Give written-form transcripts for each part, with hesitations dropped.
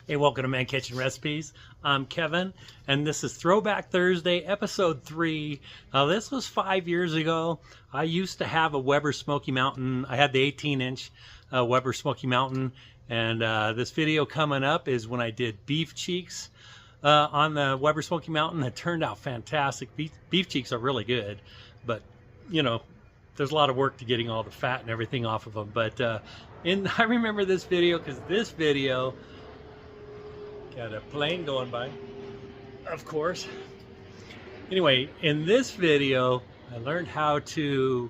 Hey, welcome to Man Kitchen Recipes. I'm Kevin, and this is Throwback Thursday, episode 3. Now, this was 5 years ago. I used to have a Weber Smoky Mountain. I had the 18-inch Weber Smoky Mountain, and this video coming up is when I did beef cheeks on the Weber Smoky Mountain. It turned out fantastic. Beef cheeks are really good, but, you know, there's a lot of work to getting all the fat and everything off of them. But I remember this video because this video... Got a plane going by, of course. Anyway, in this video, I learned how to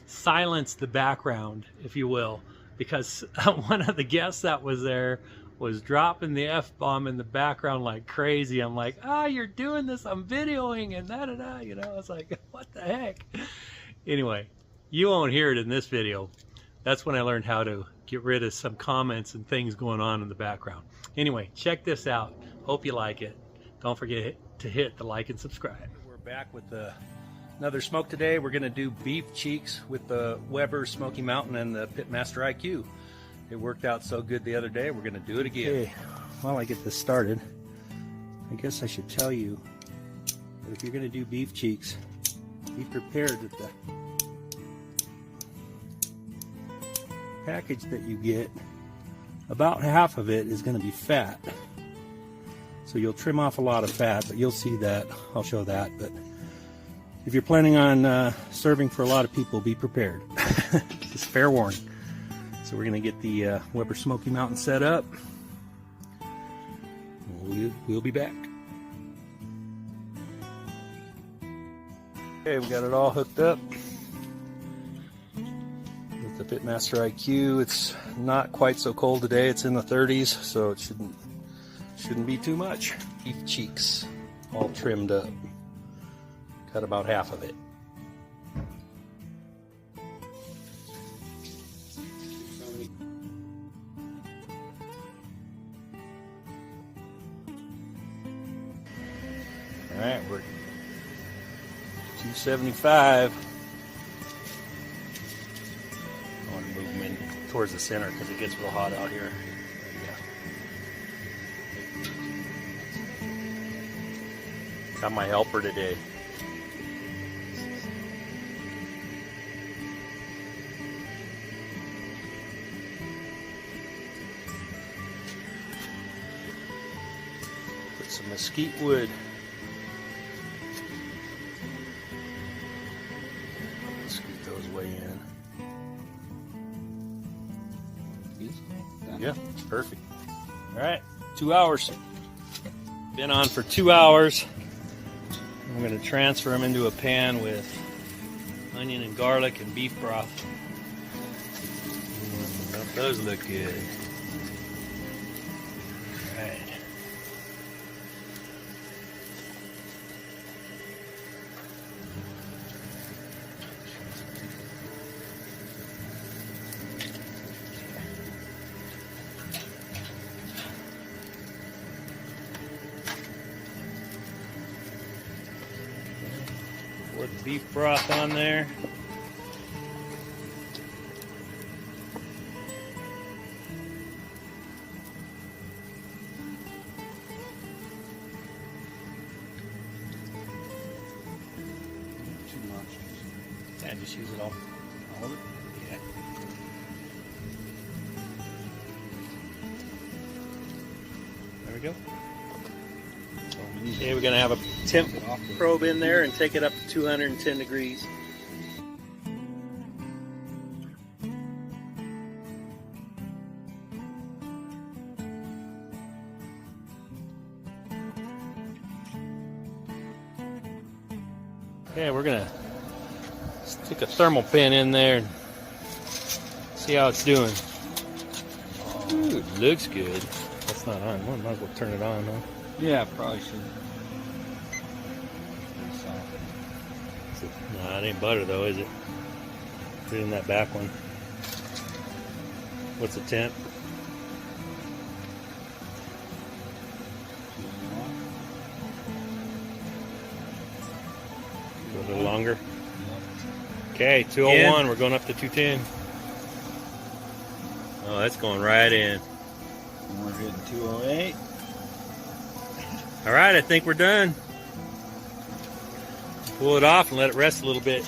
silence the background, if you will, because one of the guests that was there was dropping the F-bomb in the background like crazy. I'm like, you're doing this, I'm videoing, and da-da-da, you know. It's like, what the heck? Anyway, you won't hear it in this video. That's when I learned how to get rid of some comments and things going on in the background. Anyway, check this out. Hope you like it. Don't forget to hit the like and subscribe. We're back with another smoke today. We're going to do beef cheeks with the Weber Smoky Mountain and the Pitmaster IQ. It worked out so good the other day. We're going to do it again. Okay, while I get this started, I guess I should tell you that if you're going to do beef cheeks, be prepared that the package that you get, about half of it is going to be fat. So you'll trim off a lot of fat, but you'll see that. I'll show that. But if you're planning on serving for a lot of people, be prepared. Just fair warning. So we're going to get the Weber Smoky Mountain set up. We'll be back. Okay, we got it all hooked up. The Pitmaster IQ. It's not quite so cold today. It's in the 30s, so it shouldn't be too much. Beef cheeks all trimmed up. Cut about half of it. All right, we're 275. Towards the center because it gets real hot out here. Yeah. Got my helper today. Put some mesquite wood. Scoot those way in. Yeah, perfect. All right, 2 hours. Been on for 2 hours. I'm going to transfer them into a pan with onion and garlic and beef broth. That does look good. All right. Pour the beef broth on there. Too much. Yeah, just use it all. All of it? Yeah. There we go. Okay, we're going to have a temp probe in there and take it up to 210 degrees. Okay, we're going to stick a thermal pin in there and see how it's doing. Ooh, it looks good. That's not on. Well, might as well turn it on, huh? Yeah, probably should. No, it ain't butter though, is it? Put it in that back one. What's the temp? Go a little longer. Okay, 201. We're going up to 210. Oh, that's going right in. More We're hitting 208. All right, I think we're done. Pull it off and let it rest a little bit.